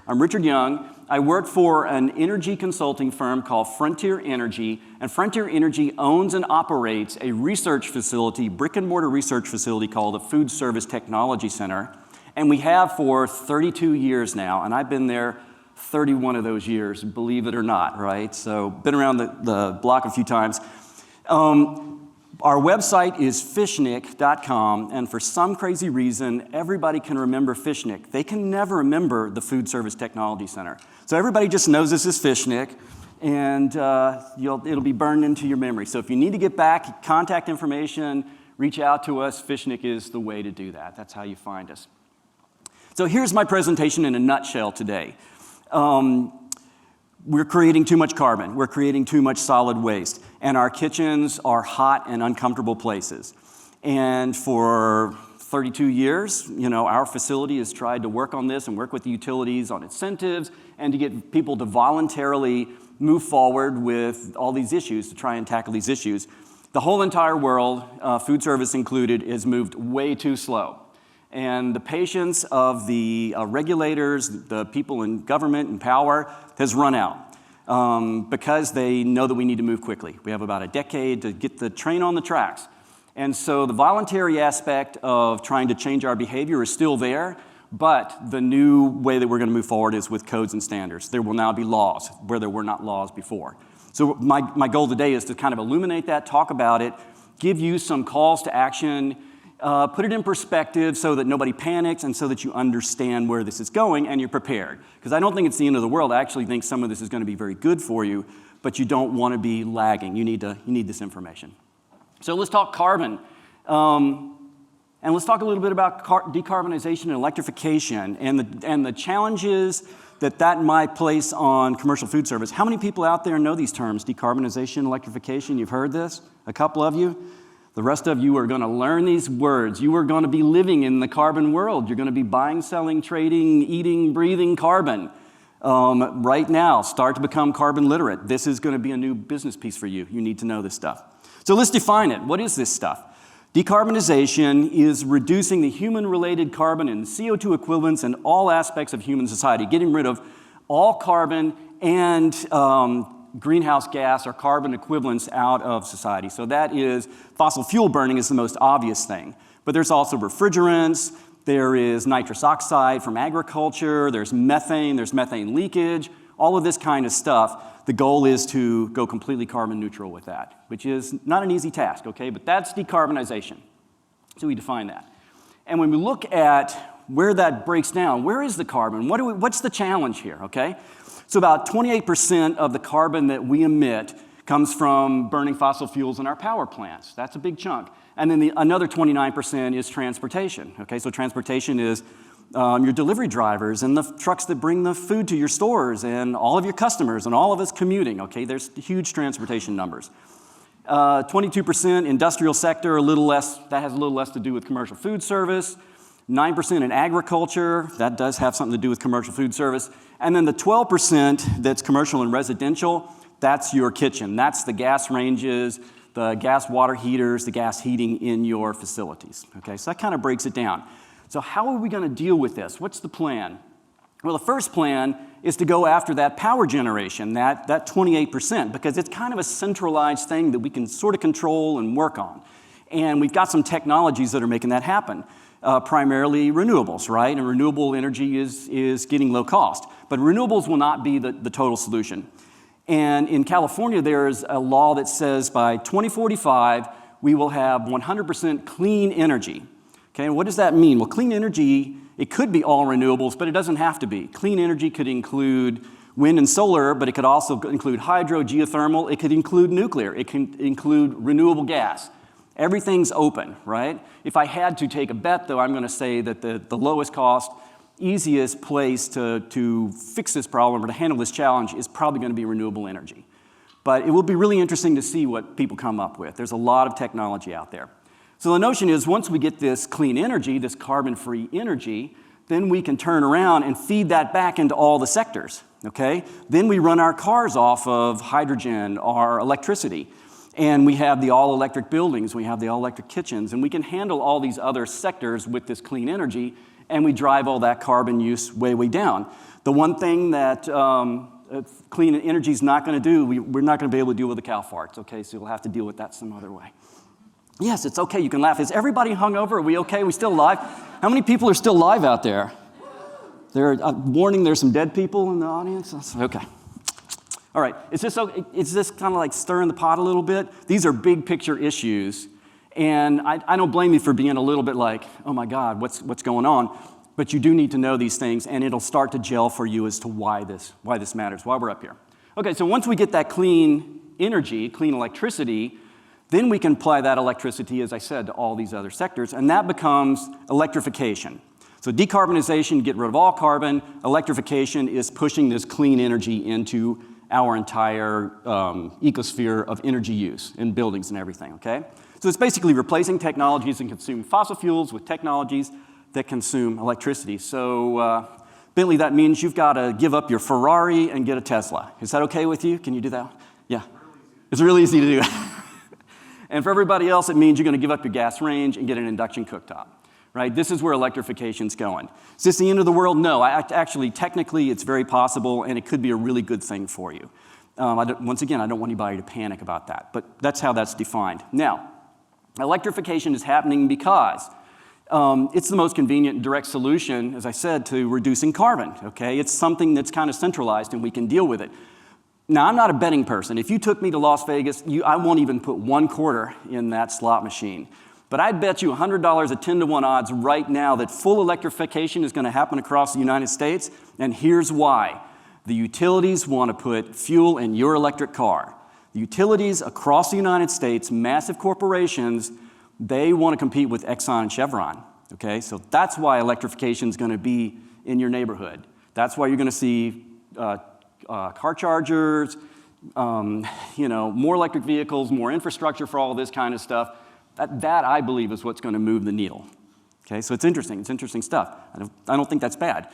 I'm Richard Young. I work for an energy consulting firm called Frontier Energy, and Frontier Energy owns and operates a research facility, brick and mortar research facility called the Food Service Technology Center, and we have for 32 years now, and I've been there 31 of those years, believe it or not, right? So been around the block a few times. Our website is fishnick.com, and for some crazy reason, everybody can remember Fishnick. They can never remember the Food Service Technology Center. So everybody just knows this is Fishnick, and it'll be burned into your memory. So if you need to get back contact information, reach out to us. Fishnick is the way to do that. That's how you find us. So here's my presentation in a nutshell today. We're creating too much carbon. We're creating too much solid waste. And our kitchens are hot and uncomfortable places. And for 32 years, our facility has tried to work on this and work with the utilities on incentives and to get people to voluntarily move forward with all these issues, to try and tackle these issues. The whole entire world, food service included, has moved way too slow. And the patience of the regulators, the people in government and power, has run out because they know that we need to move quickly. We have about a decade to get the train on the tracks. And so the voluntary aspect of trying to change our behavior is still there, but the new way that we're going to move forward is with codes and standards. There will now be laws where there were not laws before. So my goal today is to kind of illuminate that, talk about it, give you some calls to action, put it in perspective so that nobody panics and so that you understand where this is going and you're prepared. Because I don't think it's the end of the world. I actually think some of this is going to be very good for you, but you don't want to be lagging. You need this information. So let's talk carbon. And let's talk a little bit about decarbonization and electrification and the challenges that might place on commercial food service. How many people out there know these terms, decarbonization, electrification? You've heard this? A couple of you? The rest of you are going to learn these words. You are going to be living in the carbon world. You're going to be buying, selling, trading, eating, breathing carbon. Right now, start to become carbon literate. This is going to be a new business piece for you. You need to know this stuff. So let's define it. What is this stuff? Decarbonization is reducing the human-related carbon and CO2 equivalents in all aspects of human society, getting rid of all carbon and greenhouse gas or carbon equivalents out of society. So that is, fossil fuel burning is the most obvious thing. But there's also refrigerants, there is nitrous oxide from agriculture, there's methane leakage, all of this kind of stuff. The goal is to go completely carbon neutral with that, which is not an easy task, okay? But that's decarbonization. So we define that. And when we look at where that breaks down, where is the carbon? What's the challenge here, okay? So about 28% of the carbon that we emit comes from burning fossil fuels in our power plants. That's a big chunk. And then another 29% is transportation. Okay, so transportation is your delivery drivers and the trucks that bring the food to your stores and all of your customers and all of us commuting. Okay, there's huge transportation numbers. 22% industrial sector, a little less. That has a little less to do with commercial food service. 9% in agriculture, that does have something to do with commercial food service. And then the 12% that's commercial and residential, that's your kitchen. That's the gas ranges, the gas water heaters, the gas heating in your facilities. Okay, so that kind of breaks it down. So how are we going to deal with this? What's the plan? Well, the first plan is to go after that power generation, that 28%, because it's kind of a centralized thing that we can sort of control and work on. And we've got some technologies that are making that happen. Primarily renewables, right? And renewable energy is getting low cost. But renewables will not be the total solution. And in California, there's a law that says by 2045, we will have 100% clean energy. Okay, and what does that mean? Well, clean energy, it could be all renewables, but it doesn't have to be. Clean energy could include wind and solar, but it could also include hydro, geothermal, it could include nuclear, it can include renewable gas. Everything's open, right? If I had to take a bet, though, I'm going to say that the lowest cost, easiest place to fix this problem or to handle this challenge is probably going to be renewable energy. But it will be really interesting to see what people come up with. There's a lot of technology out there. So the notion is once we get this clean energy, this carbon-free energy, then we can turn around and feed that back into all the sectors, okay? Then we run our cars off of hydrogen or electricity. And we have the all-electric buildings, we have the all-electric kitchens, and we can handle all these other sectors with this clean energy, and we drive all that carbon use way, way down. The one thing that clean energy is not going to do, we're not going to be able to deal with the cow farts, okay? So you'll have to deal with that some other way. Yes, it's okay, you can laugh. Is everybody hungover? Are we okay? Are we still alive? How many people are still alive out there? Warning, there's some dead people in the audience? Okay. All right, is this kind of like stirring the pot a little bit? These are big picture issues, and I don't blame you for being a little bit like, oh my God, what's going on? But you do need to know these things, and it'll start to gel for you as to why this matters, why we're up here. Okay, so once we get that clean energy, clean electricity, then we can apply that electricity, as I said, to all these other sectors, and that becomes electrification. So decarbonization, get rid of all carbon. Electrification is pushing this clean energy into our entire ecosphere of energy use in buildings and everything, okay? So it's basically replacing technologies that consume fossil fuels with technologies that consume electricity. So Bentley, that means you've got to give up your Ferrari and get a Tesla. Is that okay with you? Can you do that? Yeah. It's really easy to do. And for everybody else, it means you're going to give up your gas range and get an induction cooktop. Right? This is where electrification's going. Is this the end of the world? No. Actually, technically, it's very possible, and it could be a really good thing for you. Once again, I don't want anybody to panic about that, but that's how that's defined. Now, electrification is happening because it's the most convenient and direct solution, as I said, to reducing carbon. Okay? It's something that's kind of centralized, and we can deal with it. Now, I'm not a betting person. If you took me to Las Vegas, I won't even put one quarter in that slot machine. But I'd bet you $100 at 10-to-1 odds right now that full electrification is going to happen across the United States, and here's why. The utilities want to put fuel in your electric car. The utilities across the United States, massive corporations, they want to compete with Exxon and Chevron, okay? So that's why electrification is going to be in your neighborhood. That's why you're going to see car chargers, more electric vehicles, more infrastructure for all of this kind of stuff. That, I believe, is what's going to move the needle. Okay, so it's interesting stuff. I don't think that's bad.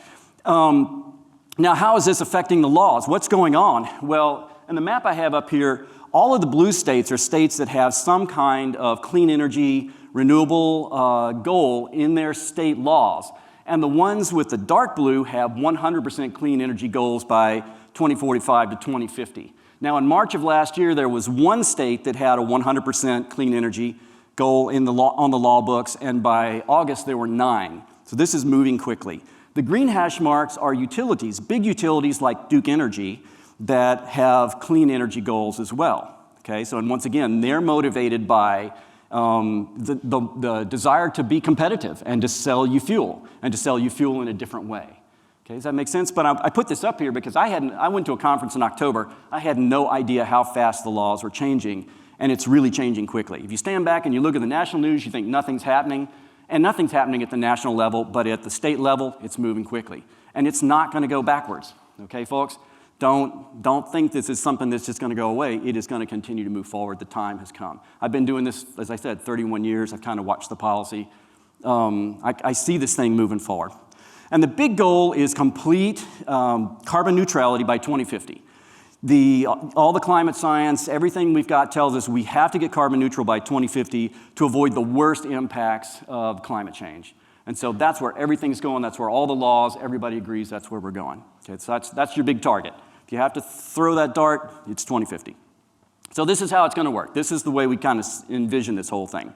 Now, how is this affecting the laws? What's going on? Well, in the map I have up here, all of the blue states are states that have some kind of clean energy, renewable goal in their state laws. And the ones with the dark blue have 100% clean energy goals by 2045 to 2050. Now, in March of last year, there was one state that had a 100% clean energy goal on the law books, and by August there were 9. So this is moving quickly. The green hash marks are utilities, big utilities like Duke Energy that have clean energy goals as well. Okay, so and once again, they're motivated by the desire to be competitive and to sell you fuel, in a different way. Okay, does that make sense? But I put this up here because I went to a conference in October. I had no idea how fast the laws were changing. And it's really changing quickly. If you stand back and you look at the national news, you think nothing's happening. And nothing's happening at the national level, but at the state level, it's moving quickly. And it's not going to go backwards. Okay, folks? Don't think this is something that's just going to go away. It is going to continue to move forward. The time has come. I've been doing this, as I said, 31 years. I've kind of watched the policy. I see this thing moving forward. And the big goal is complete carbon neutrality by 2050. All the climate science, everything we've got tells us we have to get carbon neutral by 2050 to avoid the worst impacts of climate change. And so that's where everything's going. That's where all the laws, everybody agrees that's where we're going. Okay, so that's your big target. If you have to throw that dart, it's 2050. So this is how it's going to work. This is the way we kind of envision this whole thing.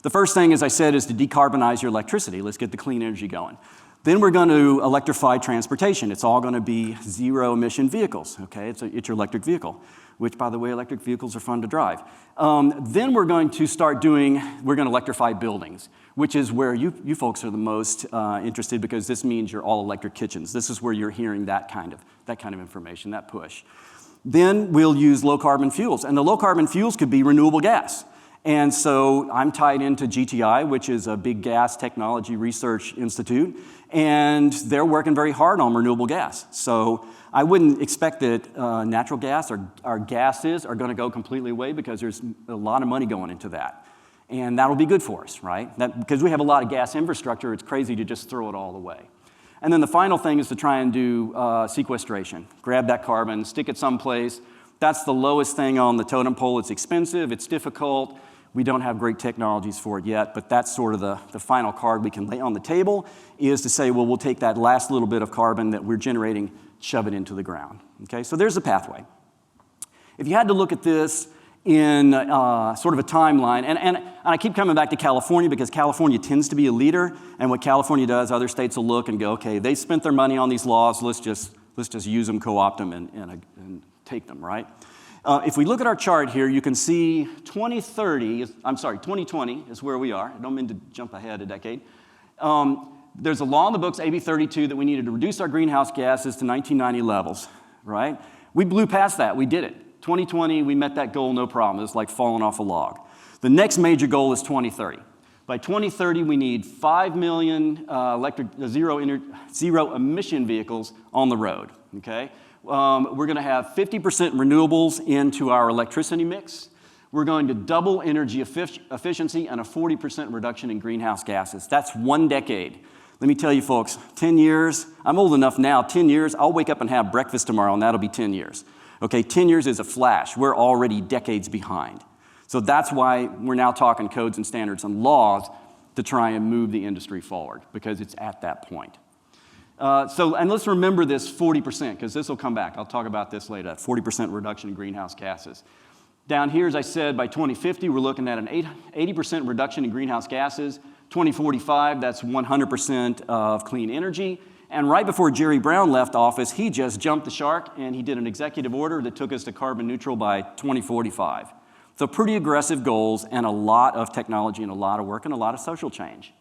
The first thing, as I said, is to decarbonize your electricity. Let's get the clean energy going. Then we're going to electrify transportation. It's all going to be zero-emission vehicles, okay? It's your electric vehicle, which, by the way, electric vehicles are fun to drive. Then we're going to electrify buildings, which is where you folks are the most interested because this means your all-electric kitchens. This is where you're hearing that kind of information, that push. Then we'll use low-carbon fuels, and the low-carbon fuels could be renewable gas. And so I'm tied into GTI, which is a big gas technology research institute, and they're working very hard on renewable gas. So I wouldn't expect that natural gas or our gases are going to go completely away because there's a lot of money going into that. And that'll be good for us, right? Because we have a lot of gas infrastructure, it's crazy to just throw it all away. And then the final thing is to try and do sequestration. Grab that carbon, stick it someplace, That's the lowest thing on the totem pole. It's expensive, it's difficult. We don't have great technologies for it yet, but that's sort of the final card we can lay on the table, is to say, well, we'll take that last little bit of carbon that we're generating, shove it into the ground. Okay, so there's the pathway. If you had to look at this in sort of a timeline, and I keep coming back to California because California tends to be a leader, and what California does, other states will look and go, okay, they spent their money on these laws, let's just use them, co-opt them, and take them, right? If we look at our chart here, you can see 2020 is where we are. I don't mean to jump ahead a decade. There's a law in the books, AB 32, that we needed to reduce our greenhouse gases to 1990 levels, right? We blew past that, we did it. 2020, we met that goal, no problem. It's like falling off a log. The next major goal is 2030. By 2030, we need 5 million zero emission vehicles on the road, okay? We're gonna have 50% renewables into our electricity mix. We're going to double energy efficiency and a 40% reduction in greenhouse gases. That's 1 decade. Let me tell you folks, 10 years, I'm old enough now, 10 years, I'll wake up and have breakfast tomorrow and that'll be 10 years. Okay, 10 years is a flash. We're already decades behind. So that's why we're now talking codes and standards and laws to try and move the industry forward, because it's at that point. And let's remember this 40%, because this will come back. I'll talk about this later, that 40% reduction in greenhouse gases. Down here, as I said, by 2050, we're looking at an 80% reduction in greenhouse gases. 2045, that's 100% of clean energy. And right before Jerry Brown left office, he just jumped the shark and he did an executive order that took us to carbon neutral by 2045. So pretty aggressive goals and a lot of technology and a lot of work and a lot of social change.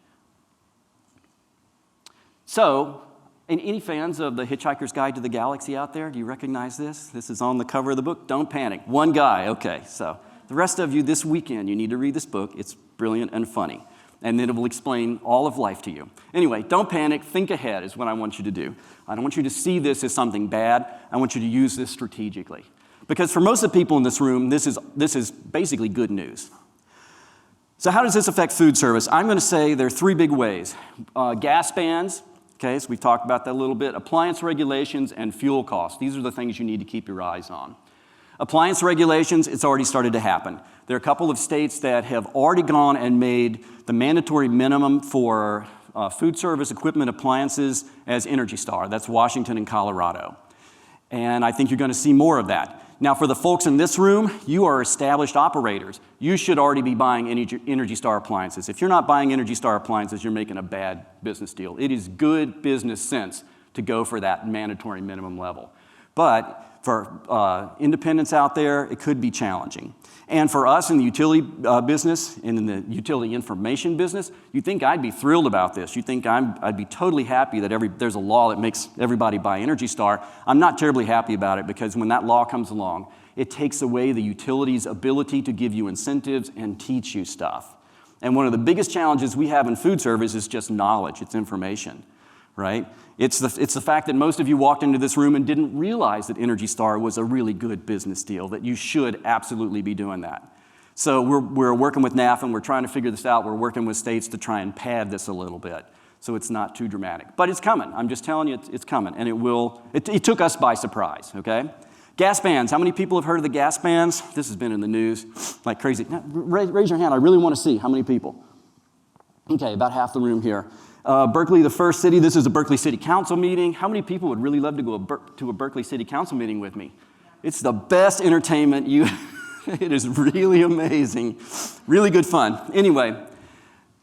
So, any fans of the Hitchhiker's Guide to the Galaxy out there? Do you recognize this? This is on the cover of the book. Don't panic. One guy, okay. So the rest of you this weekend, you need to read this book. It's brilliant and funny. And then it will explain all of life to you. Anyway, don't panic, think ahead is what I want you to do. I don't want you to see this as something bad. I want you to use this strategically. Because for most of the people in this room, this is basically good news. So how does this affect food service? I'm going to say there are 3 big ways. Gas bans, okay, so we've talked about that a little bit. Appliance regulations and fuel costs. These are the things you need to keep your eyes on. Appliance regulations, it's already started to happen. There are a couple of states that have already gone and made the mandatory minimum for food service equipment appliances as Energy Star. That's Washington and Colorado. And I think you're going to see more of that. Now, for the folks in this room, you are established operators. You should already be buying Energy Star appliances. If you're not buying Energy Star appliances, you're making a bad business deal. It is good business sense to go for that mandatory minimum level. But for independents out there, it could be challenging. And for us in the utility business and in the utility information business, you think I'd be thrilled about this. You think I'd be totally happy that there's a law that makes everybody buy Energy Star. I'm not terribly happy about it because when that law comes along, it takes away the utility's ability to give you incentives and teach you stuff. And one of the biggest challenges we have in food service is just knowledge, it's information, right? It's the fact that most of you walked into this room and didn't realize that Energy Star was a really good business deal, that you should absolutely be doing that. So we're working with NAF and we're trying to figure this out. We're working with states to try and pad this a little bit so it's not too dramatic. But it's coming. I'm just telling you it's coming. And it took us by surprise, okay? Gas bans. How many people have heard of the gas bans? This has been in the news like crazy. Now, raise your hand. I really want to see how many people. Okay, about half the room here. Berkeley, the first city. This is a Berkeley City Council meeting. How many people would really love to go to a Berkeley City Council meeting with me? It's the best entertainment. It is really amazing. Really good fun. Anyway,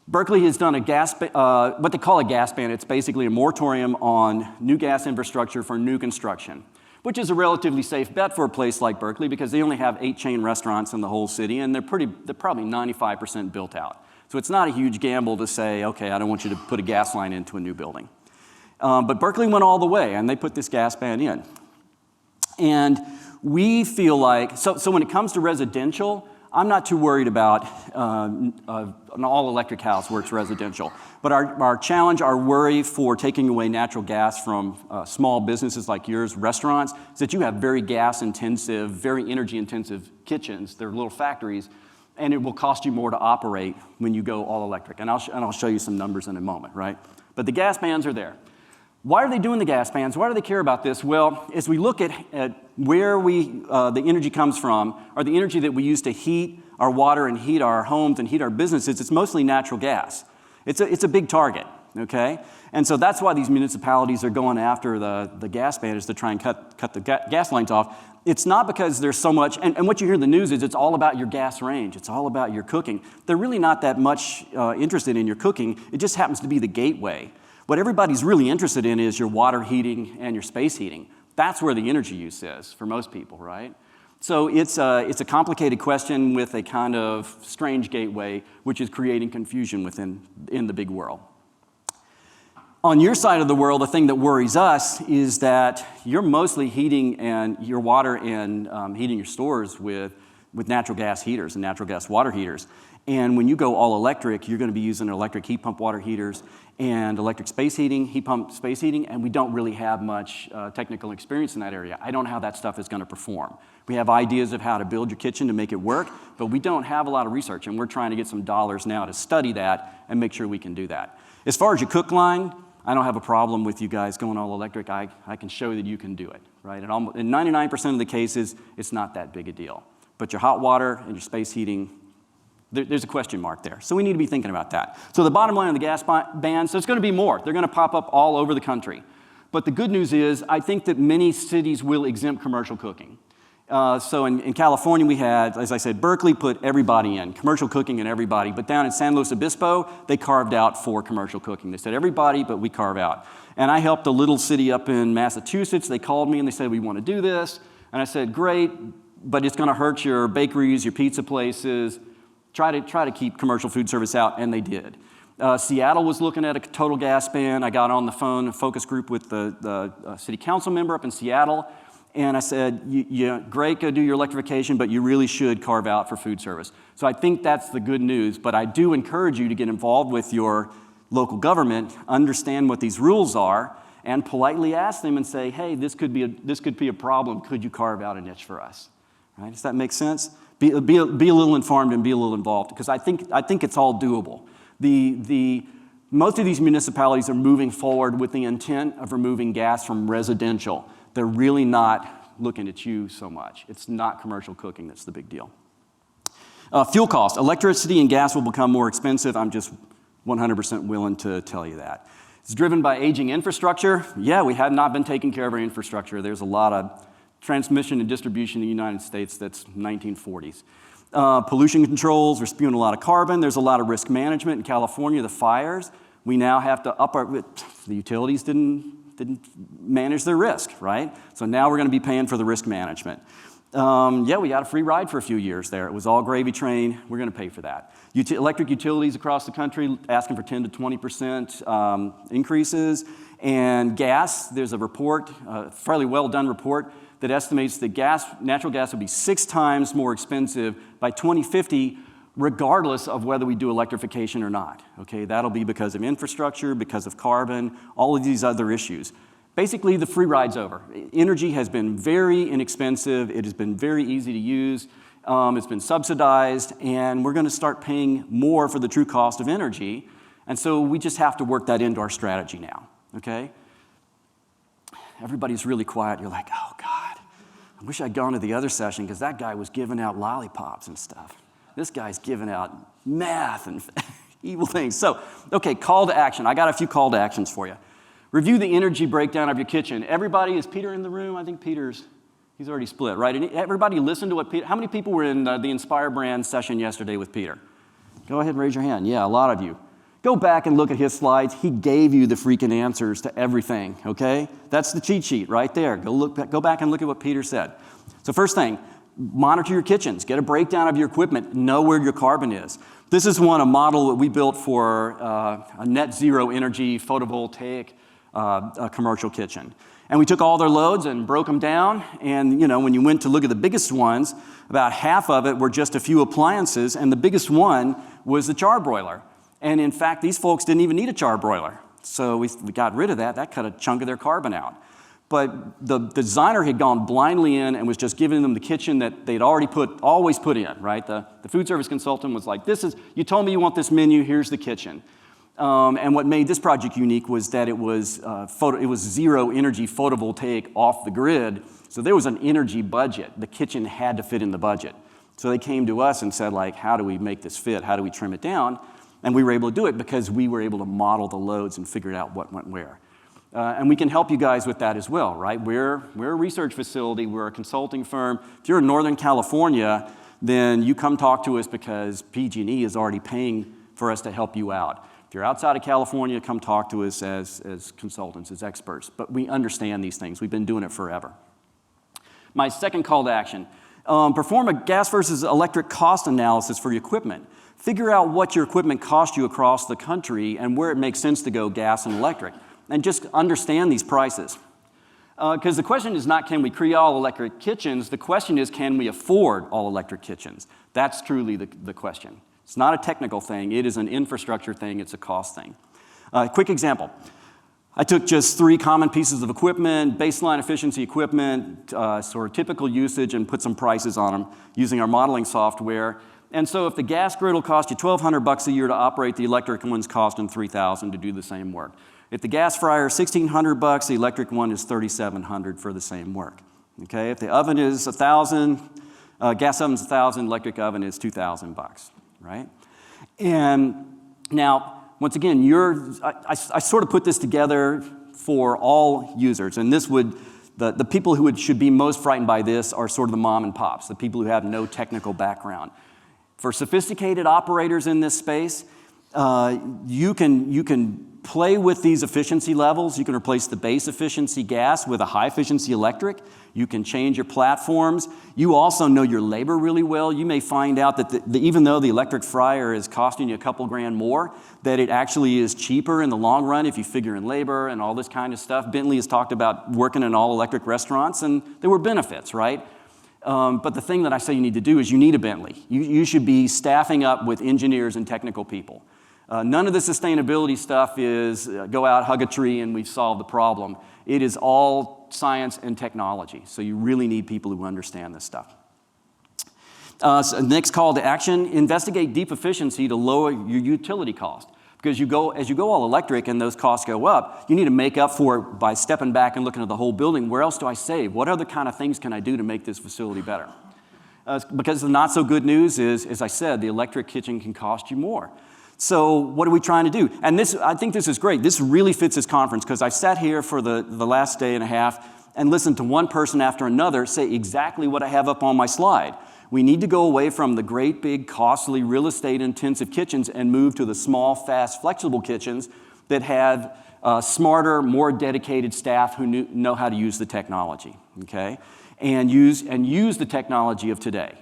Berkeley has done what they call a gas ban. It's basically a moratorium on new gas infrastructure for new construction, which is a relatively safe bet for a place like Berkeley because they only have 8 chain restaurants in the whole city, and they're probably 95% built out. So it's not a huge gamble to say, okay, I don't want you to put a gas line into a new building. But Berkeley went all the way, and they put this gas ban in. And we feel like, so when it comes to residential, I'm not too worried about an all-electric house where it's residential. But our challenge, our worry for taking away natural gas from small businesses like yours, restaurants, is that you have very gas-intensive, very energy-intensive kitchens. They're little factories. And it will cost you more to operate when you go all electric. And I'll show you some numbers in a moment, right? But the gas bans are there. Why are they doing the gas bans? Why do they care about this? Well, as we look at where the energy comes from, or the energy that we use to heat our water and heat our homes and heat our businesses, it's mostly natural gas. It's a big target, okay? And so that's why these municipalities are going after the gas ban, is to try and cut the gas lines off. It's not because there's so much, and what you hear in the news is it's all about your gas range. It's all about your cooking. They're really not that much interested in your cooking. It just happens to be the gateway. What everybody's really interested in is your water heating and your space heating. That's where the energy use is for most people, right? So it's a complicated question with a kind of strange gateway, which is creating confusion in the big world. On your side of the world, the thing that worries us is that you're mostly heating and your water and heating your stores with natural gas heaters and natural gas water heaters. And when you go all electric, you're going to be using electric heat pump water heaters and electric space heating, heat pump space heating, and we don't really have much technical experience in that area. I don't know how that stuff is going to perform. We have ideas of how to build your kitchen to make it work, but we don't have a lot of research, and we're trying to get some dollars now to study that and make sure we can do that. As far as your cook line, I don't have a problem with you guys going all electric. I can show you that you can do it, right? In 99% of the cases, it's not that big a deal. But your hot water and your space heating, there's a question mark there. So we need to be thinking about that. So the bottom line on the gas bans, there's going to be more. They're going to pop up all over the country. But the good news is, I think that many cities will exempt commercial cooking. So in California, we had, as I said, Berkeley put everybody in, commercial cooking and everybody. But down in San Luis Obispo, they carved out for commercial cooking. They said everybody, but we carve out. And I helped a little city up in Massachusetts. They called me and they said, we want to do this. And I said, great, but it's going to hurt your bakeries, your pizza places. Try to keep commercial food service out, and they did. Seattle was looking at a total gas ban. I got on the phone, a focus group with the city council member up in Seattle, and I said, great, go do your electrification, but you really should carve out for food service. So I think that's the good news, but I do encourage you to get involved with your local government, understand what these rules are, and politely ask them and say, hey, this could be a problem. Could you carve out a niche for us? Right? Does that make sense? Be a little informed and be a little involved, because I think it's all doable. Most of these municipalities are moving forward with the intent of removing gas from residential. They're really not looking at you so much. It's not commercial cooking that's the big deal. Fuel cost. Electricity and gas will become more expensive. I'm just 100% willing to tell you that. It's driven by aging infrastructure. Yeah, we have not been taking care of our infrastructure. There's a lot of transmission and distribution in the United States that's 1940s. Pollution controls, we're spewing a lot of carbon. There's a lot of risk management in California. The fires, we now have to the utilities didn't manage their risk, right? So now we're going to be paying for the risk management. Yeah, we got a free ride for a few years there. It was all gravy train. We're going to pay for that. Electric utilities across the country asking for 10 to 20% increases. And gas, there's a report, a fairly well done report, that estimates that natural gas will be 6 times more expensive by 2050, regardless of whether we do electrification or not. Okay, that'll be because of infrastructure, because of carbon, all of these other issues. Basically, the free ride's over. Energy has been very inexpensive. It has been very easy to use. It's been subsidized, and we're going to start paying more for the true cost of energy. And so we just have to work that into our strategy now. Okay? Everybody's really quiet. You're like, oh, God. I wish I'd gone to the other session because that guy was giving out lollipops and stuff. This guy's giving out math and evil things. So, okay, call to action. I got a few call to actions for you. Review the energy breakdown of your kitchen. Everybody, is Peter in the room? I think he's already split, right? And everybody listen to what Peter, how many people were in the Inspire Brand session yesterday with Peter? Go ahead and raise your hand. Yeah, a lot of you. Go back and look at his slides. He gave you the freaking answers to everything, okay? That's the cheat sheet right there. Go back and look at what Peter said. So first thing, monitor your kitchens. Get a breakdown of your equipment. Know where your carbon is. This is a model that we built for a net zero energy photovoltaic commercial kitchen. And we took all their loads and broke them down. And, when you went to look at the biggest ones, about half of it were just a few appliances. And the biggest one was the char broiler. And in fact, these folks didn't even need a char broiler. So we got rid of that. That cut a chunk of their carbon out. But the designer had gone blindly in and was just giving them the kitchen that they'd always put in, right? The food service consultant was like, you told me you want this menu, here's the kitchen. And what made this project unique was that it was zero energy photovoltaic off the grid, so there was an energy budget. The kitchen had to fit in the budget. So they came to us and said, like, how do we make this fit? How do we trim it down? And we were able to do it because we were able to model the loads and figure out what went where. And we can help you guys with that as well, right? We're a research facility, we're a consulting firm. If you're in Northern California, then you come talk to us because PG&E is already paying for us to help you out. If you're outside of California, come talk to us as consultants, as experts. But we understand these things. We've been doing it forever. My second call to action, perform a gas versus electric cost analysis for your equipment. Figure out what your equipment costs you across the country and where it makes sense to go gas and electric. And just understand these prices. Because the question is not, can we create all electric kitchens? The question is, can we afford all electric kitchens? That's truly the question. It's not a technical thing. It is an infrastructure thing. It's a cost thing. Quick example. I took just 3 common pieces of equipment, baseline efficiency equipment, sort of typical usage, and put some prices on them using our modeling software. And so if the gas grid will cost you $1,200 a year to operate, the electric one's costing $3,000 to do the same work. If the gas fryer is $1,600, the electric one is $3,700 for the same work. Okay? If the oven is $1,000, gas oven's $1,000, electric oven is $2,000, right? And now, once again, I sort of put this together for all users, and this would, the people who should be most frightened by this are sort of the mom and pops, the people who have no technical background. For sophisticated operators in this space, you can play with these efficiency levels. You can replace the base efficiency gas with a high efficiency electric. You can change your platforms. You also know your labor really well. You may find out that even though the electric fryer is costing you a couple grand more, that it actually is cheaper in the long run if you figure in labor and all this kind of stuff. Bentley has talked about working in all electric restaurants, and there were benefits, right? But the thing that I say you need to do is you need a Bentley. You should be staffing up with engineers and technical people. None of the sustainability stuff is go out, hug a tree, and we've solved the problem. It is all science and technology, so you really need people who understand this stuff. So next call to action, investigate deep efficiency to lower your utility cost. Because as you go all electric and those costs go up, you need to make up for it by stepping back and looking at the whole building. Where else do I save? What other kind of things can I do to make this facility better? Because the not so good news is, as I said, the electric kitchen can cost you more. So what are we trying to do? And I think this is great. This really fits this conference because I sat here for the last day and a half and listened to one person after another say exactly what I have up on my slide. We need to go away from the great, big, costly, real estate-intensive kitchens and move to the small, fast, flexible kitchens that have smarter, more dedicated staff who know how to use the technology, okay? And use the technology of today.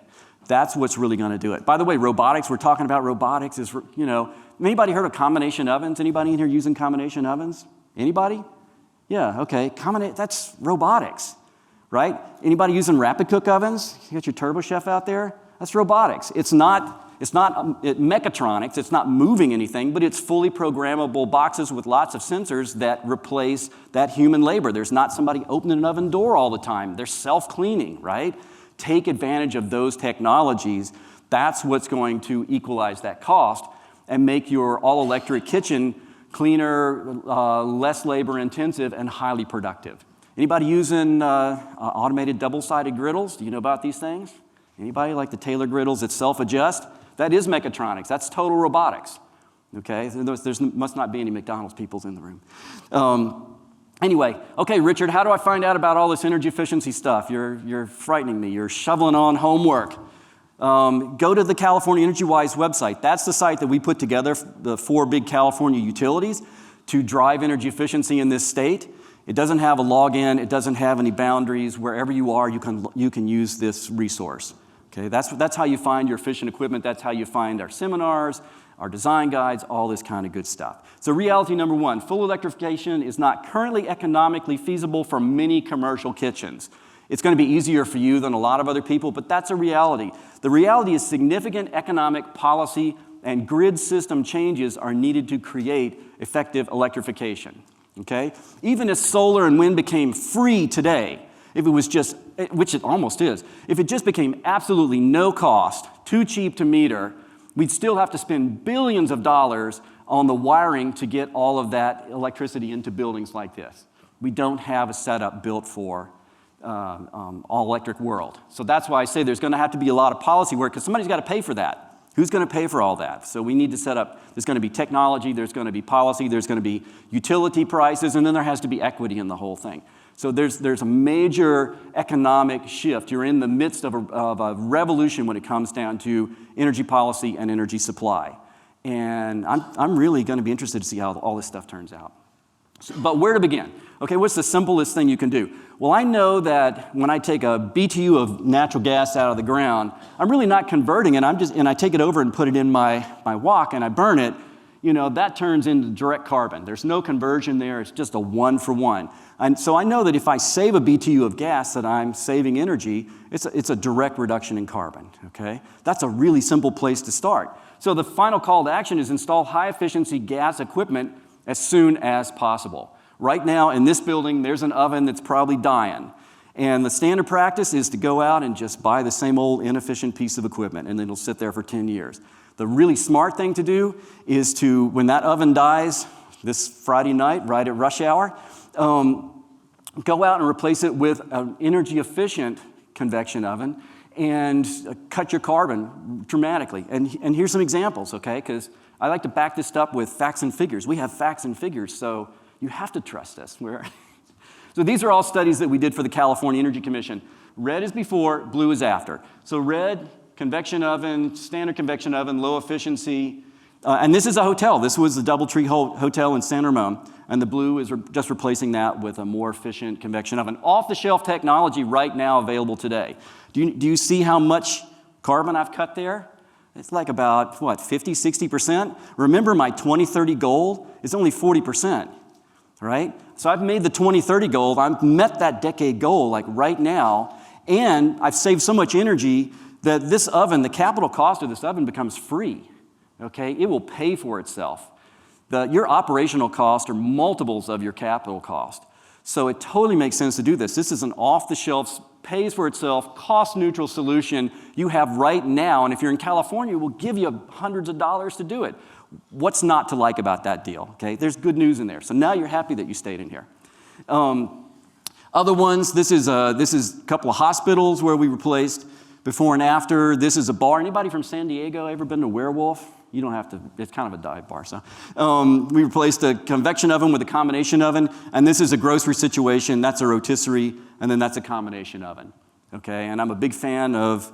That's what's really going to do it. By the way, robotics, we're talking about robotics. Anybody heard of combination ovens? Anybody in here using combination ovens? Anybody? Yeah, okay. That's robotics, right? Anybody using rapid cook ovens? You got your Turbo Chef out there? That's robotics. It's not mechatronics. It's not moving anything, but it's fully programmable boxes with lots of sensors that replace that human labor. There's not somebody opening an oven door all the time. They're self-cleaning, right? Take advantage of those technologies. That's what's going to equalize that cost and make your all-electric kitchen cleaner, less labor-intensive, and highly productive. Anybody using automated double-sided griddles? Do you know about these things? Anybody like the Taylor griddles that self-adjust? That is mechatronics. That's total robotics. Okay? There must not be any McDonald's peoples in the room. Anyway, okay, Richard, how do I find out about all this energy efficiency stuff? You're frightening me. You're shoveling on homework. Go to the California Energy Wise website. That's the site that we put together, the 4 big California utilities, to drive energy efficiency in this state. It doesn't have a login. It doesn't have any boundaries. Wherever you are, you can use this resource. Okay, that's how you find your efficient equipment. That's how you find our seminars, our design guides, all this kind of good stuff. So reality number 1, full electrification is not currently economically feasible for many commercial kitchens. It's going to be easier for you than a lot of other people, but that's a reality. The reality is significant economic policy and grid system changes are needed to create effective electrification. Okay? Even if solar and wind became free today, if it was just, which it almost is, if it just became absolutely no cost, too cheap to meter, we'd still have to spend billions of dollars on the wiring to get all of that electricity into buildings like this. We don't have a setup built for all-electric world. So that's why I say there's going to have to be a lot of policy work, because somebody's got to pay for that. Who's going to pay for all that? So we need to set up, there's going to be technology, there's going to be policy, there's going to be utility prices, and then there has to be equity in the whole thing. So there's a major economic shift. You're in the midst of a revolution when it comes down to energy policy and energy supply. And I'm really going to be interested to see how all this stuff turns out. But where to begin? Okay, what's the simplest thing you can do? Well, I know that when I take a BTU of natural gas out of the ground, I'm really not converting it. And I take it over and put it in my wok and I burn it. You know, that turns into direct carbon. There's no conversion there. It's just a one-for-one. And so I know that if I save a BTU of gas, that I'm saving energy. It's a direct reduction in carbon. Okay, that's a really simple place to start. So the final call to action is install high-efficiency gas equipment as soon as possible. Right now in this building, there's an oven that's probably dying. And the standard practice is to go out and just buy the same old inefficient piece of equipment, and then it'll sit there for 10 years. The really smart thing to do is to, when that oven dies, this Friday night, right at rush hour, go out and replace it with an energy-efficient convection oven and cut your carbon dramatically. And here's some examples, okay? Because I like to back this up with facts and figures. We have facts and figures, so you have to trust us. So these are all studies that we did for the California Energy Commission. Red is before, blue is after. So red, convection oven, standard convection oven, low efficiency. And this is a hotel. This was the DoubleTree Hotel in San Ramon. And the blue is just replacing that with a more efficient convection oven. Off-the-shelf technology right now available today. Do you see how much carbon I've cut there? It's like about, what, 50, 60%? Remember, my 2030 goal is only 40%, right? So I've made the 2030 goal. I've met that decade goal, like right now, and I've saved so much energy that this oven, the capital cost of this oven becomes free, okay? It will pay for itself. Your operational costs are multiples of your capital cost. So it totally makes sense to do this. This is an off-the-shelf, pays for itself, cost-neutral solution you have right now. And if you're in California, we'll give you hundreds of dollars to do it. What's not to like about that deal? Okay, there's good news in there. So now you're happy that you stayed in here. Other ones, this is a couple of hospitals where we replaced before and after. This is a bar. Anybody from San Diego ever been to Werewolf? You don't have to, it's kind of a dive bar. So we replaced a convection oven with a combination oven, and this is a grocery situation. That's a rotisserie, and then that's a combination oven. Okay, and I'm a big fan of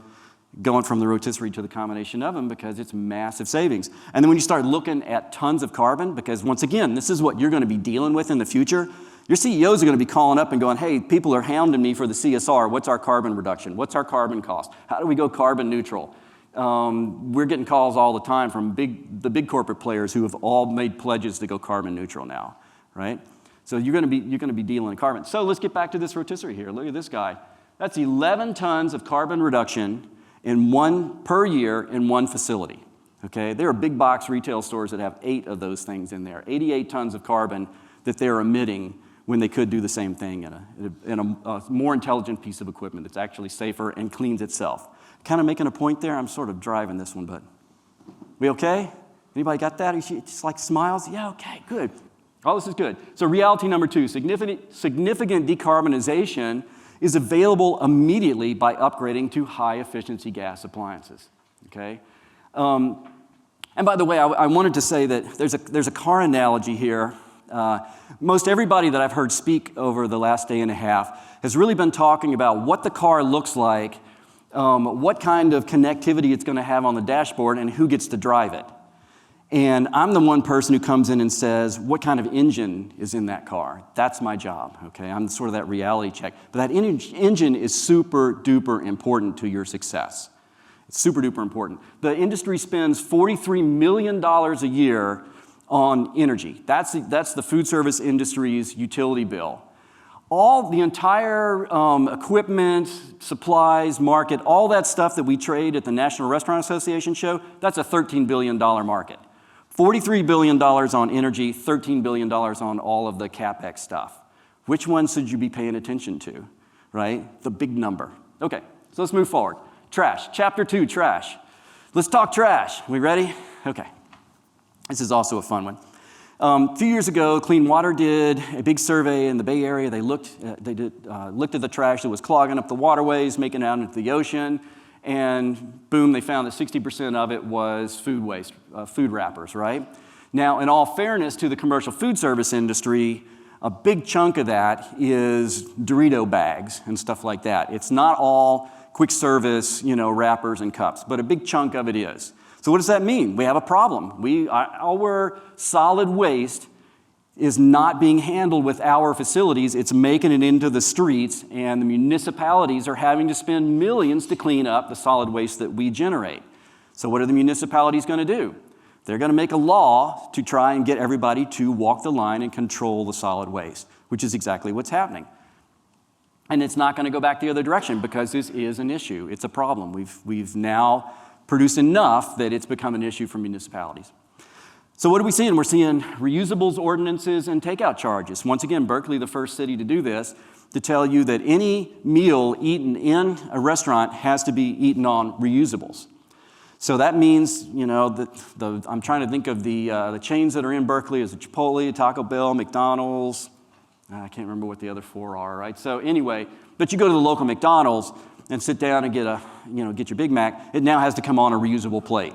going from the rotisserie to the combination oven because it's massive savings. And then when you start looking at tons of carbon, because once again, this is what you're going to be dealing with in the future, your CEOs are going to be calling up and going, hey, people are hounding me for the CSR. What's our carbon reduction? What's our carbon cost? How do we go carbon neutral? We're getting calls all the time from the big corporate players who have all made pledges to go carbon neutral now, right? So you're going to be dealing in carbon. So let's get back to this rotisserie here. Look at this guy. That's 11 tons of carbon reduction per year in one facility. Okay, there are big box retail stores that have 8 of those things in there. 88 tons of carbon that they're emitting when they could do the same thing in a more intelligent piece of equipment that's actually safer and cleans itself. Kind of making a point there. I'm sort of driving this one, but we okay? Anybody got that? Just like smiles? Yeah, okay, good. All this is good. So reality number 2, significant decarbonization is available immediately by upgrading to high-efficiency gas appliances, okay? And by the way, I wanted to say that there's a car analogy here. Most everybody that I've heard speak over the last day and a half has really been talking about what the car looks like, what kind of connectivity it's going to have on the dashboard, and who gets to drive it. And I'm the one person who comes in and says, what kind of engine is in that car? That's my job, okay? I'm sort of that reality check. But that engine is super duper important to your success. It's super duper important. The industry spends $43 million a year on energy. That's the food service industry's utility bill. The entire equipment, supplies, market, all that stuff that we trade at the National Restaurant Association show, that's a $13 billion market. $43 billion on energy, $13 billion on all of the CapEx stuff. Which one should you be paying attention to, right? The big number. Okay, so let's move forward. Trash, chapter 2, trash. Let's talk trash. We ready? Okay. This is also a fun one. A few years ago, Clean Water did a big survey in the Bay Area. They looked at the trash that was clogging up the waterways, making it out into the ocean, and boom, they found that 60% of it was food waste, food wrappers, right? Now, in all fairness to the commercial food service industry, a big chunk of that is Dorito bags and stuff like that. It's not all quick service, wrappers and cups, but a big chunk of it is. So what does that mean? We have a problem. Our solid waste is not being handled with our facilities. It's making it into the streets, and the municipalities are having to spend millions to clean up the solid waste that we generate. So what are the municipalities going to do? They're going to make a law to try and get everybody to walk the line and control the solid waste, which is exactly what's happening. And it's not going to go back the other direction because this is an issue. It's a problem. We've now produced enough that it's become an issue for municipalities. So what are we seeing? We're seeing reusables, ordinances, and takeout charges. Once again, Berkeley, the first city to do this, to tell you that any meal eaten in a restaurant has to be eaten on reusables. So that means, I'm trying to think of the chains that are in Berkeley. Is it Chipotle, Taco Bell, McDonald's? I can't remember what the other four are, right? So anyway, but you go to the local McDonald's and sit down and get your Big Mac. It now has to come on a reusable plate.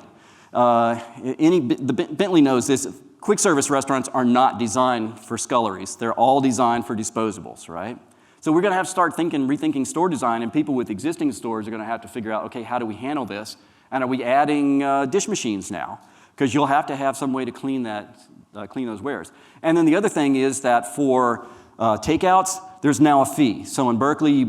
Bentley knows this. Quick service restaurants are not designed for sculleries. They're all designed for disposables, right? So we're going to have to start rethinking store design, and people with existing stores are going to have to figure out, okay, how do we handle this? And are we adding dish machines now? Because you'll have to have some way to clean those wares. And then the other thing is that for takeouts, there's now a fee. So in Berkeley, you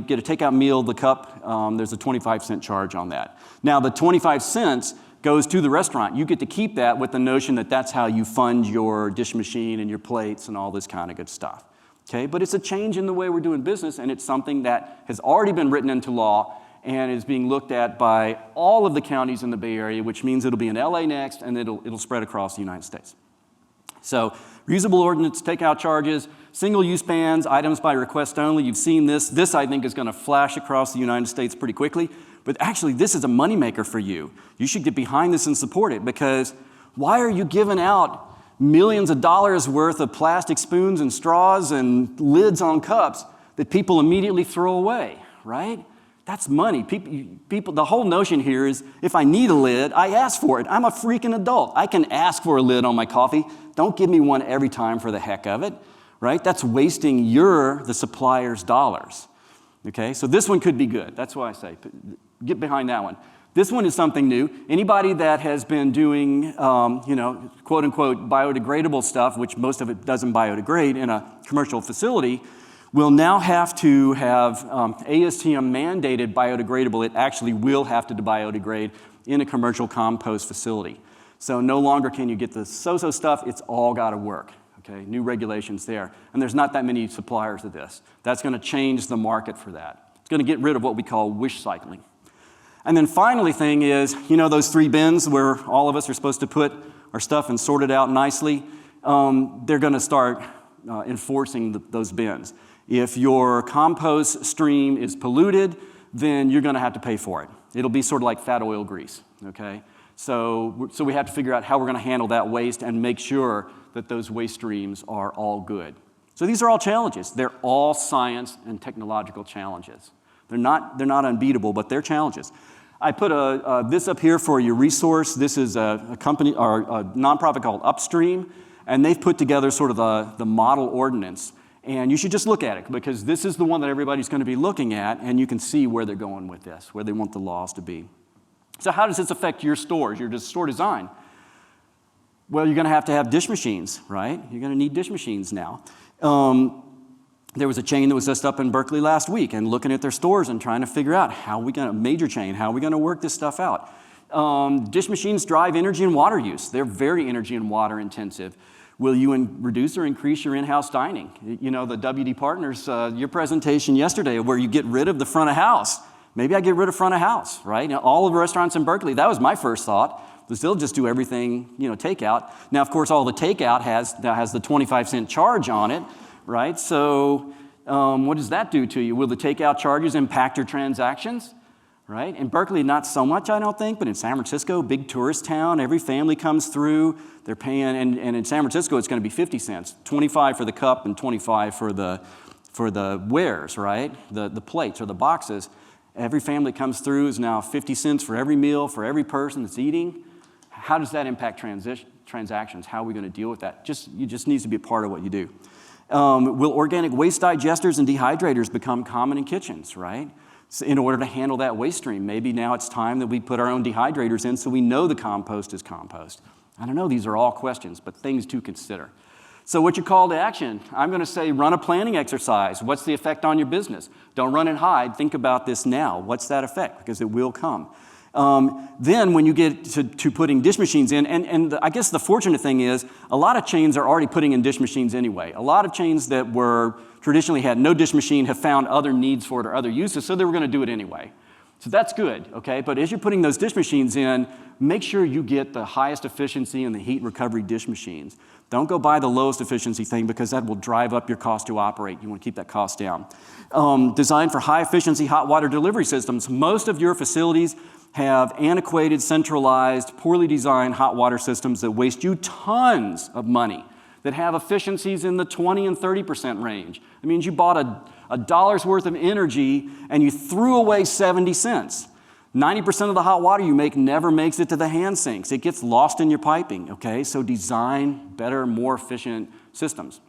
get a takeout meal, the cup, there's a 25-cent charge on that. Now the 25 cents goes to the restaurant. You get to keep that with the notion that that's how you fund your dish machine and your plates and all this kind of good stuff. Okay, but it's a change in the way we're doing business, and it's something that has already been written into law and is being looked at by all of the counties in the Bay Area, which means it'll be in LA next, and it'll spread across the United States. So reusable ordinance, takeout charges, single-use bans, items by request only. You've seen this. This, I think, is going to flash across the United States pretty quickly. But actually, this is a moneymaker for you. You should get behind this and support it, because why are you giving out millions of dollars worth of plastic spoons and straws and lids on cups that people immediately throw away, right? That's money. People, the whole notion here is if I need a lid, I ask for it. I'm a freaking adult. I can ask for a lid on my coffee. Don't give me one every time for the heck of it, right? That's wasting the supplier's dollars. Okay, so this one could be good. That's why I say get behind that one. This one is something new. Anybody that has been doing, quote unquote, biodegradable stuff, which most of it doesn't biodegrade in a commercial facility, will now have to have ASTM mandated biodegradable. It actually will have to biodegrade in a commercial compost facility. So no longer can you get the so-so stuff. It's all got to work. Okay, new regulations there. And there's not that many suppliers of this. That's going to change the market for that. It's going to get rid of what we call wish cycling. And then finally thing is, those 3 bins where all of us are supposed to put our stuff and sort it out nicely, they're going to start enforcing those bins. If your compost stream is polluted, then you're going to have to pay for it. It'll be sort of like fat oil grease, okay? So we have to figure out how we're going to handle that waste and make sure that those waste streams are all good. So these are all challenges. They're all science and technological challenges. They're not unbeatable, but they're challenges. I put this up here for your resource. This is a company or a nonprofit called Upstream, and they've put together sort of the model ordinance. And you should just look at it, because this is the one that everybody's going to be looking at, and you can see where they're going with this, where they want the laws to be. So how does this affect your stores, your store design? Well, you're going to have dish machines, right? You're going to need dish machines now. There was a chain that was just up in Berkeley last week and looking at their stores and trying to figure out major chain, how are we going to work this stuff out? Dish machines drive energy and water use. They're very energy and water intensive. Will you reduce or increase your in-house dining? The WD Partners, your presentation yesterday where you get rid of the front of house. Maybe I get rid of front of house, right? Now, all of the restaurants in Berkeley, that was my first thought, was they'll just do everything, takeout. Now, of course, all the takeout has the 25-cent charge on it, right? So what does that do to you? Will the takeout charges impact your transactions, right? In Berkeley, not so much, I don't think, but in San Francisco, big tourist town, every family comes through, they're paying, and in San Francisco, it's going to be 50 cents, 25 for the cup and 25 for the wares, right? The plates or the boxes. Every family comes through is now 50 cents for every meal, for every person that's eating. How does that impact transactions? How are we going to deal with that? It just needs to be a part of what you do. Will organic waste digesters and dehydrators become common in kitchens, right? So in order to handle that waste stream, maybe now it's time that we put our own dehydrators in so we know the compost is compost. I don't know, these are all questions, but things to consider. So what's your call to action? I'm going to say run a planning exercise. What's the effect on your business? Don't run and hide. Think about this now. What's that effect? Because it will come. Then when you get to putting dish machines in, and I guess the fortunate thing is a lot of chains are already putting in dish machines anyway. A lot of chains that were traditionally had no dish machine have found other needs for it or other uses, so they were going to do it anyway. So that's good, okay? But as you're putting those dish machines in, make sure you get the highest efficiency and the heat recovery dish machines. Don't go buy the lowest efficiency thing because that will drive up your cost to operate. You want to keep that cost down. Design for high efficiency hot water delivery systems. Most of your facilities have antiquated, centralized, poorly designed hot water systems that waste you tons of money, that have efficiencies in the 20 and 30% range. It means you bought a dollar's worth of energy and you threw away 70 cents. 90% of the hot water you make never makes it to the hand sinks. It gets lost in your piping, okay? So design better, more efficient systems.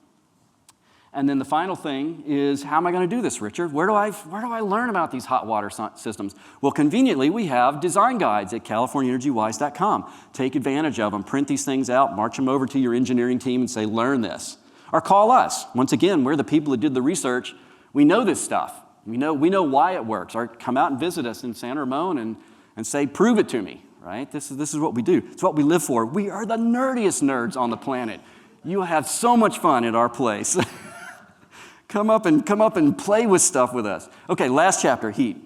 And then the final thing is, how am I going to do this, Richard? Where do I learn about these hot water systems? Well, conveniently, we have design guides at CaliforniaEnergyWise.com. Take advantage of them. Print these things out. March them over to your engineering team and say, learn this. Or call us. Once again, we're the people that did the research. We know this stuff. We know why it works. Or come out and visit us in San Ramon and say, prove it to me, right? This is what we do. It's what we live for. We are the nerdiest nerds on the planet. You have so much fun at our place. Come up and play with stuff with us. Okay, last chapter, heat,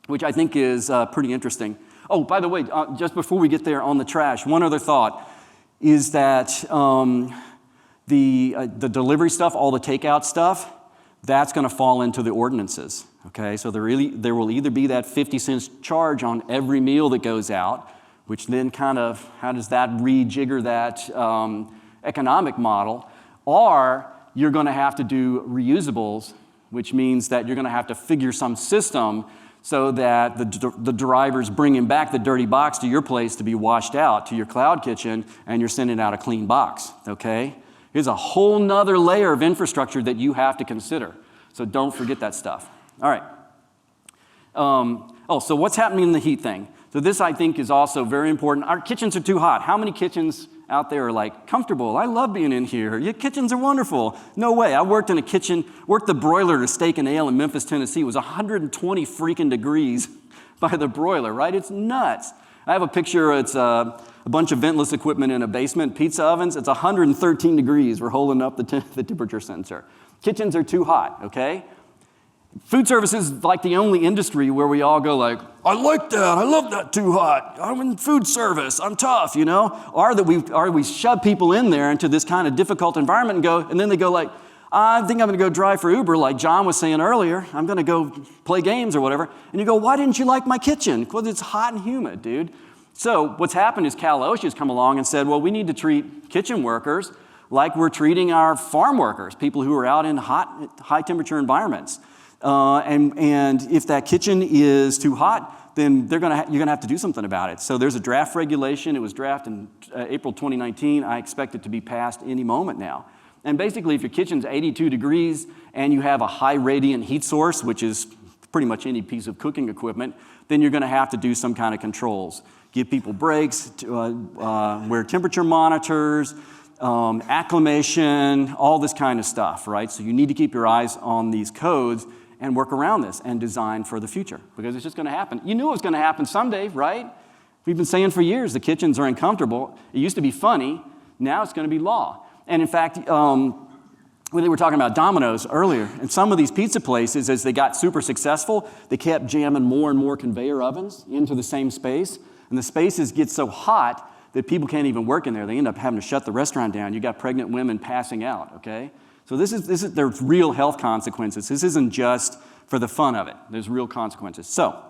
which I think is pretty interesting. Oh, by the way, just before we get there on the trash, one other thought is that the delivery stuff, all the takeout stuff, that's going to fall into the ordinances. Okay, so there will either be that 50 cents charge on every meal that goes out, which then kind of, how does that rejigger that economic model, or you're going to have to do reusables, which means that you're going to have to figure some system so that the driver's bringing back the dirty box to your place to be washed out to your cloud kitchen, and you're sending out a clean box, okay? Here's a whole nother layer of infrastructure that you have to consider. So don't forget that stuff. All right. So what's happening in the heat thing? So this, I think, is also very important. Our kitchens are too hot. How many kitchens out there are like, comfortable? I love being in here. Your kitchens are wonderful. No way. I worked in a kitchen, worked the broiler to Steak and Ale in Memphis, Tennessee. It was 120 freaking degrees by the broiler, right? It's nuts. I have a picture. It's a bunch of ventless equipment in a basement, pizza ovens. It's 113 degrees. We're holding up the temperature sensor. Kitchens are too hot, okay? Food service is like the only industry where we all go like, I like that, I love that too hot. I'm in food service, I'm tough, you know? Or we shove people in there into this kind of difficult environment and then they go like, I think I'm gonna go drive for Uber, like John was saying earlier. I'm gonna go play games or whatever. And you go, why didn't you like my kitchen? Because it's hot and humid, dude. So what's happened is Cal OSHA's come along and said, well, we need to treat kitchen workers like we're treating our farm workers, people who are out in high temperature environments. And if that kitchen is too hot, then you're gonna have to do something about it. So there's a draft regulation. It was drafted in April 2019. I expect it to be passed any moment now. And basically, if your kitchen's 82 degrees and you have a high radiant heat source, which is pretty much any piece of cooking equipment, then you're gonna have to do some kind of controls. Give people breaks, wear temperature monitors, acclimation, all this kind of stuff, right? So you need to keep your eyes on these codes and work around this and design for the future, because it's just going to happen. You knew it was going to happen someday, right? We've been saying for years the kitchens are uncomfortable. It used to be funny. Now it's going to be law. And in fact, when they were talking about Domino's earlier, and some of these pizza places, as they got super successful, they kept jamming more and more conveyor ovens into the same space, and the spaces get so hot that people can't even work in there. They end up having to shut the restaurant down. You got pregnant women passing out, okay? So there's real health consequences. This isn't just for the fun of it. There's real consequences. So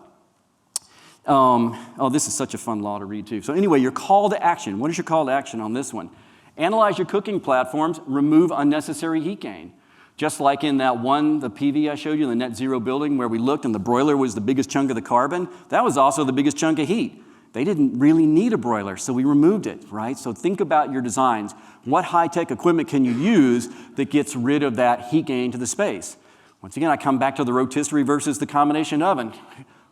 Oh, this is such a fun law to read too. So anyway, your call to action. What is your call to action on this one? Analyze your cooking platforms, remove unnecessary heat gain. Just like in that one, the PV I showed you, the net zero building where we looked and the broiler was the biggest chunk of the carbon, that was also the biggest chunk of heat. They didn't really need a broiler, so we removed it, right? So think about your designs. What high-tech equipment can you use that gets rid of that heat gain to the space? Once again, I come back to the rotisserie versus the combination oven.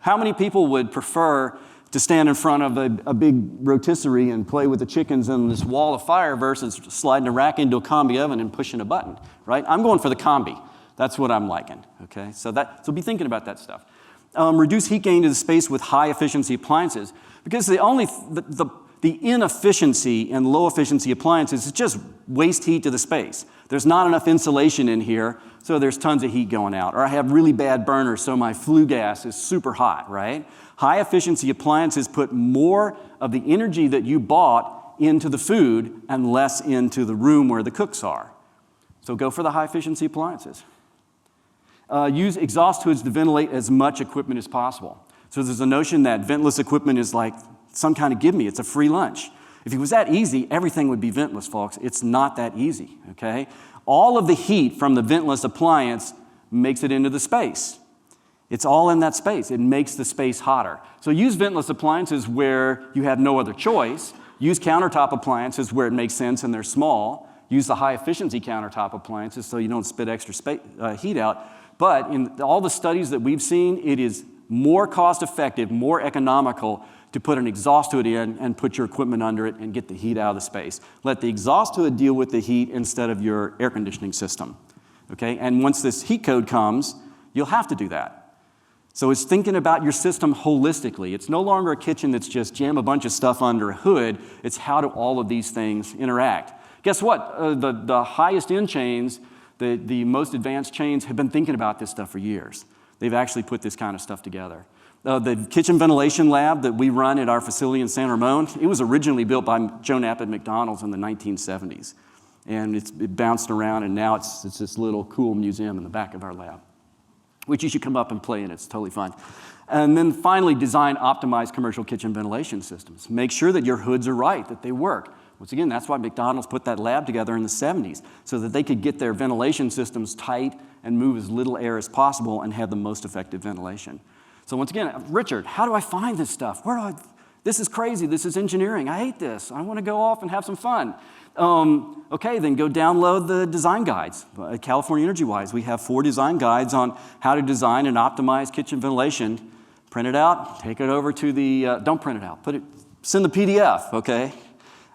How many people would prefer to stand in front of a big rotisserie and play with the chickens in this wall of fire versus sliding a rack into a combi oven and pushing a button, right? I'm going for the combi. That's what I'm liking, okay? So be thinking about that stuff. Reduce heat gain to the space with high efficiency appliances, because the inefficiency in low efficiency appliances is just waste heat to the space. There's not enough insulation in here, so there's tons of heat going out. Or I have really bad burners, so my flue gas is super hot, right? High efficiency appliances put more of the energy that you bought into the food and less into the room where the cooks are. So go for the high efficiency appliances. Use exhaust hoods to ventilate as much equipment as possible. So there's a notion that ventless equipment is like some kind of gimme, it's a free lunch. If it was that easy, everything would be ventless, folks. It's not that easy, okay? All of the heat from the ventless appliance makes it into the space. It's all in that space. It makes the space hotter. So use ventless appliances where you have no other choice. Use countertop appliances where it makes sense and they're small. Use the high efficiency countertop appliances so you don't spit extra heat out. But in all the studies that we've seen, it is more cost effective, more economical to put an exhaust hood in and put your equipment under it and get the heat out of the space. Let the exhaust hood deal with the heat instead of your air conditioning system, okay? And once this heat code comes, you'll have to do that. So it's thinking about your system holistically. It's no longer a kitchen that's just jam a bunch of stuff under a hood. It's how do all of these things interact. Guess what? The highest end chains, the most advanced chains have been thinking about this stuff for years. They've actually put this kind of stuff together. The kitchen ventilation lab that we run at our facility in San Ramon, it was originally built by Joe Knapp at McDonald's in the 1970s. And it bounced around, and now it's this little cool museum in the back of our lab, which you should come up and play in. It's totally fun. And then finally, design optimized commercial kitchen ventilation systems. Make sure that your hoods are right, that they work. Once again, that's why McDonald's put that lab together in the 70s, so that they could get their ventilation systems tight and move as little air as possible and have the most effective ventilation. So once again, Richard, how do I find this stuff? This is crazy, this is engineering, I hate this, I want to go off and have some fun. Okay, then go download the design guides. At California Energy Wise, we have 4 design guides on how to design and optimize kitchen ventilation. Print it out, take it over to the, don't print it out, send the PDF, okay?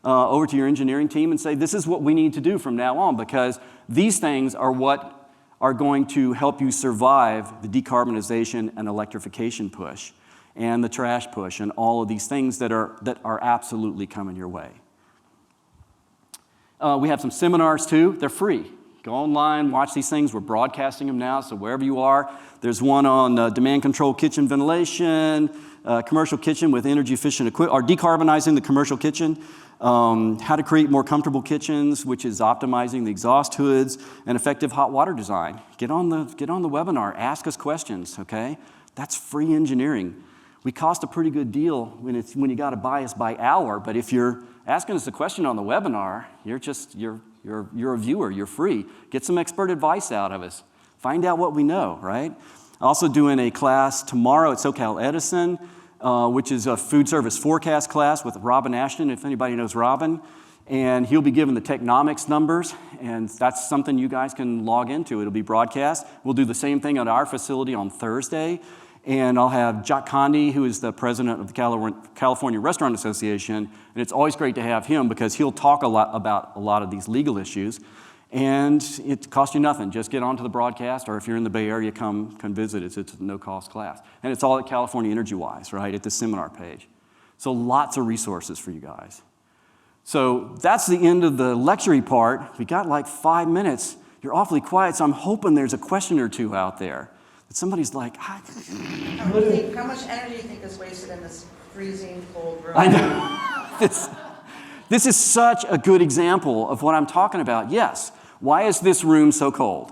Over to your engineering team and say, this is what we need to do from now on, because these things are what are going to help you survive the decarbonization and electrification push and the trash push and all of these things that are absolutely coming your way. We have some seminars too. They're free. Go online, watch these things. We're broadcasting them now, so wherever you are. There's one on demand control kitchen ventilation, commercial kitchen with energy efficient equipment, or decarbonizing the commercial kitchen. How to create more comfortable kitchens, which is optimizing the exhaust hoods, and effective hot water design. Get on the webinar, ask us questions, okay? That's free engineering. We cost a pretty good deal when you got to buy us by hour, but if you're asking us a question on the webinar, you're a viewer, you're free. Get some expert advice out of us. Find out what we know, right? Also doing a class tomorrow at SoCal Edison, which is a food service forecast class with Robin Ashton, if anybody knows Robin. And he'll be giving the technomics numbers, and that's something you guys can log into. It'll be broadcast. We'll do the same thing at our facility on Thursday. And I'll have Jack Condi, who is the president of the California Restaurant Association. And it's always great to have him because he'll talk a lot about a lot of these legal issues. And it costs you nothing. Just get onto the broadcast, or if you're in the Bay Area, come visit. It's a no-cost class. And it's all at California Energy Wise, right, at the seminar page. So lots of resources for you guys. So that's the end of the lecture part. We got like 5 minutes. You're awfully quiet, so I'm hoping there's a question or two out there. That somebody's like, How much energy do you think is wasted in this freezing cold room? I know. This is such a good example of what I'm talking about. Yes. Why is this room so cold?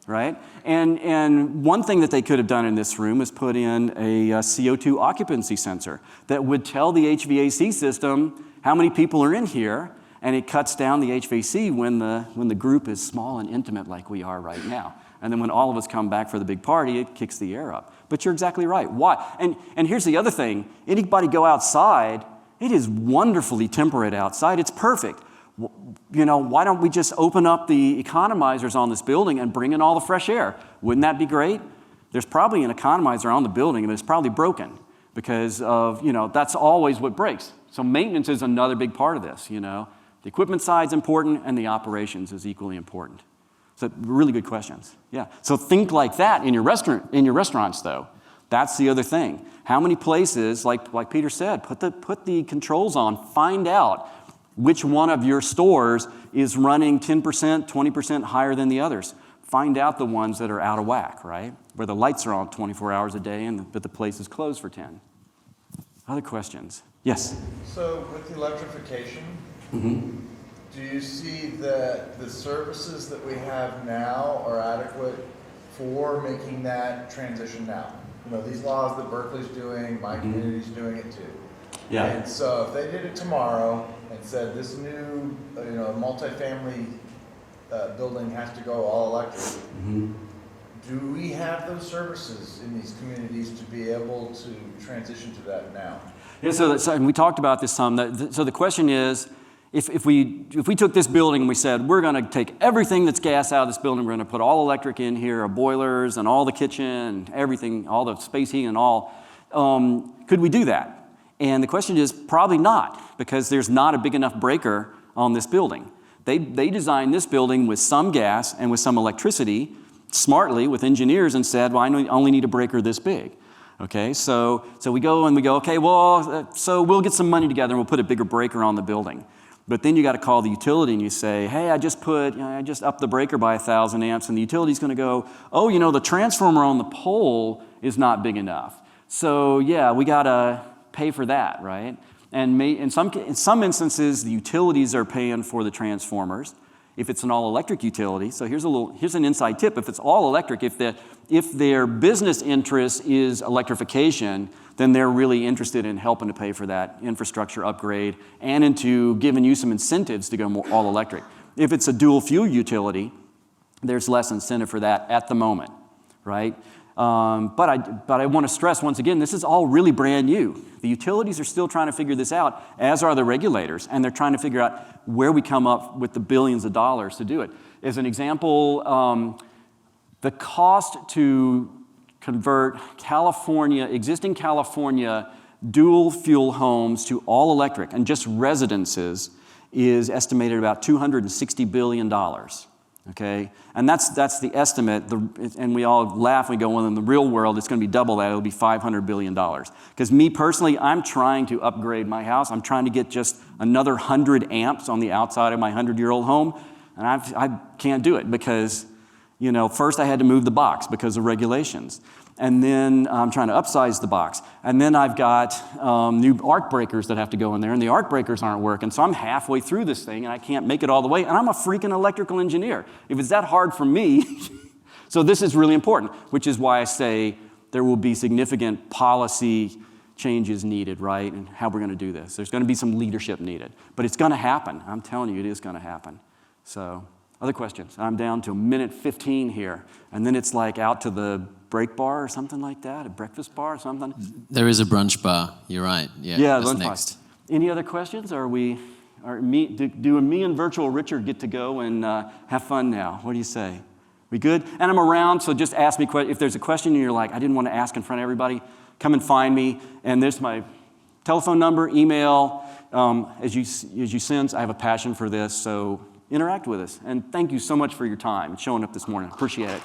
right? And one thing that they could have done in this room is put in a CO2 occupancy sensor that would tell the HVAC system how many people are in here, and it cuts down the HVAC when the group is small and intimate like we are right now. And then when all of us come back for the big party, it kicks the air up. But you're exactly right. Why? And here's the other thing. Anybody go outside, it is wonderfully temperate outside. It's perfect. You know, why don't we just open up the economizers on this building and bring in all the fresh air? Wouldn't that be great? There's probably an economizer on the building, and it's probably broken because of, you know, that's always what breaks. So maintenance is another big part of this, you know. The equipment side's important, and the operations is equally important. So really good questions. Yeah. So think like that in your restaurants, though. That's the other thing. How many places, like Peter said, put the controls on, find out which one of your stores is running 10%, 20% higher than the others. Find out the ones that are out of whack, right? Where the lights are on 24 hours a day, but the place is closed for 10. Other questions? Yes? So with electrification, do you see that the services that we have now are adequate for making that transition now? You know, these laws that Berkeley's doing, my community's doing it too. Yeah. And so if they did it tomorrow and said this new, you know, multifamily building has to go all electric, do we have those services in these communities to be able to transition to that now? Yeah, so and we talked about this some. So the question is, if we took this building and we said, we're going to take everything that's gas out of this building, we're going to put all electric in here, our boilers and all the kitchen, everything, all the space heating and all, could we do that? And the question is probably not, because there's not a big enough breaker on this building. They designed this building with some gas and with some electricity, smartly with engineers, and said, well, I only need a breaker this big. Okay, so we go, okay, well, so we'll get some money together and we'll put a bigger breaker on the building. But then you got to call the utility and you say, hey, I just upped the breaker by 1,000 amps, and the utility's going to go, oh, you know, the transformer on the pole is not big enough. So yeah, we got to pay for that, right? And in some instances, the utilities are paying for the transformers. If it's an all-electric utility, so here's an inside tip. If it's all electric, if their business interest is electrification, then they're really interested in helping to pay for that infrastructure upgrade and into giving you some incentives to go more all electric. If it's a dual fuel utility, there's less incentive for that at the moment, right? But I want to stress once again, this is all really brand new. The utilities are still trying to figure this out, as are the regulators, and they're trying to figure out where we come up with the billions of dollars to do it. As an example, the cost to convert existing California dual fuel homes to all electric and just residences is estimated about $260 billion. Okay, and that's the estimate, and we all laugh and we go, well, in the real world, it's going to be double that. It'll be $500 billion. Because me personally, I'm trying to upgrade my house. I'm trying to get just another 100 amps on the outside of my 100-year-old home, and I can't do it because, you know, first I had to move the box because of regulations. And then I'm trying to upsize the box. And then I've got new arc breakers that have to go in there, and the arc breakers aren't working. So I'm halfway through this thing, and I can't make it all the way. And I'm a freaking electrical engineer. If it's that hard for me, so this is really important, which is why I say there will be significant policy changes needed, right, and how we're going to do this. There's going to be some leadership needed. But it's going to happen. I'm telling you, it is going to happen. So other questions? I'm down to 1:15 here, and then it's like out to the break bar or something like that, a breakfast bar or something. There is a brunch bar. You're right. Yeah, lunch next. bar. Any other questions? Do me and Virtual Richard get to go and have fun now? What do you say? We good? And I'm around, so just ask me if there's a question and you're like, I didn't want to ask in front of everybody, come and find me. And there's my telephone number, email. As you sense, I have a passion for this, so interact with us. And thank you so much for your time and showing up this morning. Appreciate it.